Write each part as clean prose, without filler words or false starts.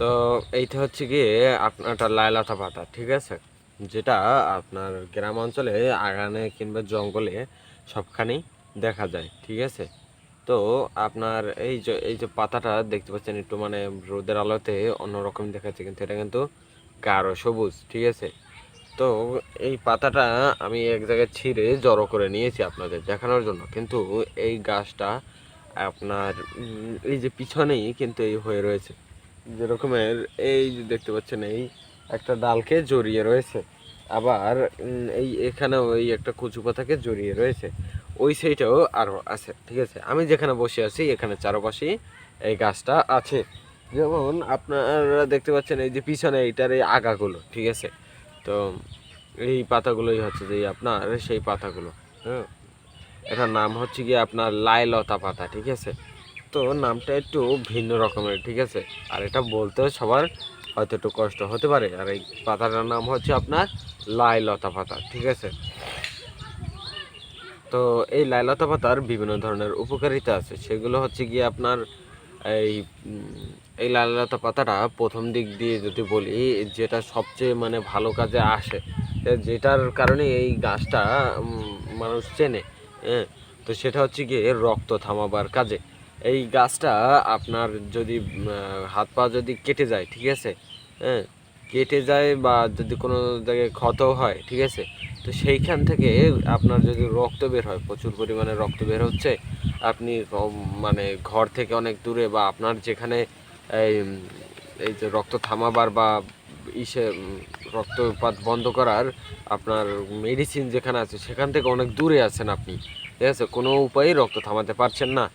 তো এইটা হচ্ছে গিয়ে আপনার একটা লাইলতা পাতা, ঠিক আছে? যেটা আপনার গ্রাম অঞ্চলে আগানে কিংবা জঙ্গলে সবখানেই দেখা যায়, ঠিক আছে? তো আপনার এই যে পাতাটা দেখতে পাচ্ছেন একটু মানে রোদের আলোতে অন্যরকম দেখাচ্ছে, কিন্তু এটা কিন্তু গাঢ় সবুজ, ঠিক আছে? তো এই পাতাটা আমি এক জায়গায় ছিঁড়ে জড়ো করে নিয়েছি আপনাদের দেখানোর জন্য, কিন্তু এই গাছটা আপনার এই যে পিছনেই কিন্তু এই হয়ে রয়েছে, যে রকমের এই যে দেখতে পাচ্ছেন এই একটা ডালকে জড়িয়ে রয়েছে, আবার এই এখানেও এই একটা কচু পাতাকে জড়িয়ে রয়েছে, ওই সাইডেও আরও আছে, ঠিক আছে? আমি যেখানে বসে আছি এখানে চারপাশেই এই গাছটা আছে। যেমন আপনারা দেখতে পাচ্ছেন এই যে পিছনে এইটার এই আগাগুলো, ঠিক আছে? তো এই পাতাগুলোই হচ্ছে যে আপনার সেই পাতাগুলো, হ্যাঁ। এটার নাম হচ্ছে গিয়ে আপনার লাইলতা পাতা, ঠিক আছে? তো নামটা একটু ভিন্ন রকমের, ঠিক আছে? আর এটা বলতেও সবার হয়তো একটু কষ্ট হতে পারে। আর এই পাতাটার নাম হচ্ছে আপনার লাইলতা পাতা, ঠিক আছে? তো এই লাইলতা পাতার বিভিন্ন ধরনের উপকারিতা আছে, সেগুলো হচ্ছে গিয়ে আপনার এই এই লাইলতা পাতাটা প্রথম দিক দিয়ে যদি বলি, যেটা সবচেয়ে মানে ভালো কাজে আসে, যেটার কারণে এই গাছটা মানুষ চেনে, হ্যাঁ। তো সেটা হচ্ছে গিয়ে রক্ত থামাবার কাজে। এই গাছটা আপনার যদি হাত পা যদি কেটে যায়, ঠিক আছে, হ্যাঁ, কেটে যায় বা যদি কোনো জায়গায় ক্ষতও হয়, ঠিক আছে, তো সেইখান থেকে আপনার যদি রক্ত বের হয়, প্রচুর পরিমাণে রক্ত বের হচ্ছে, আপনি মানে ঘর থেকে অনেক দূরে বা আপনার যেখানে এই এই যে রক্ত থামাবার বা ইসে রক্তপাত বন্ধ করার আপনার মেডিসিন যেখানে আছে সেখান থেকে অনেক দূরে আছেন আপনি, ঠিক আছে, কোনো উপায়ে রক্ত থামাতে পারছেন না,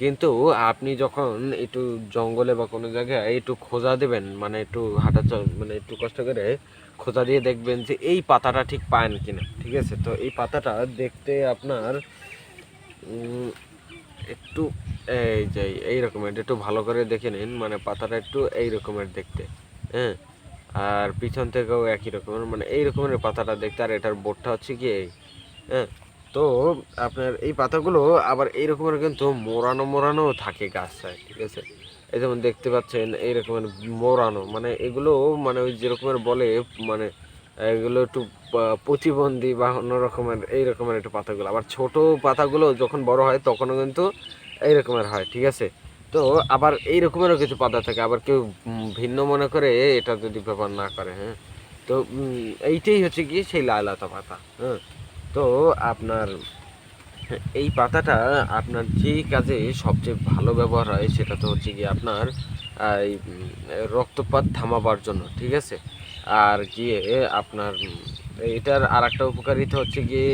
কিন্তু আপনি যখন একটু জঙ্গলে বা কোনো জায়গায় একটু খোঁজা দেবেন, মানে একটু হাঁটা মানে একটু কষ্ট করে খোঁজা দিয়ে দেখবেন যে এই পাতাটা ঠিক পান কিনা, ঠিক আছে? তো এই পাতাটা দেখতে আপনার একটু এই যে এই রকমের, একটু ভালো করে দেখে নিন, মানে পাতাটা একটু এই রকমের দেখতে, হ্যাঁ। আর পিছন থেকেও একই রকমের, মানে এই রকমের পাতাটা দেখতে, আর এটার বোটটা হচ্ছে কি এই, হ্যাঁ। তো আপনার এই পাতাগুলো আবার এই রকমের কিন্তু মোড়ানো মোড়ানো থাকে গাছটায়, ঠিক আছে? এই যেমন দেখতে পাচ্ছেন এই রকমের মোড়ানো, মানে এগুলো মানে ওই যেরকমের বলে, মানে এগুলো একটু প্রতিবন্ধী বা অন্য রকমের এই রকমের একটু পাতাগুলো, আবার ছোট পাতাগুলো যখন বড় হয় তখনও কিন্তু এই রকমের হয়, ঠিক আছে? তো আবার এই রকমেরও কিছু পাতা থাকে, আবার কেউ ভিন্ন মনে করে এটা যদি ব্যাপার না করে, হ্যাঁ। তো এইটাই হচ্ছে কি সেই লাইলতা পাতা, হ্যাঁ। তো আপনার এই পাতাটা আপনার যে কাজে সবচেয়ে ভালো ব্যবহার হয় সেটা তো হচ্ছে গিয়ে আপনার এই রক্তপাত থামাবার জন্য, ঠিক আছে? আর গিয়ে আপনার এটার আর একটা উপকারিতা হচ্ছে গিয়ে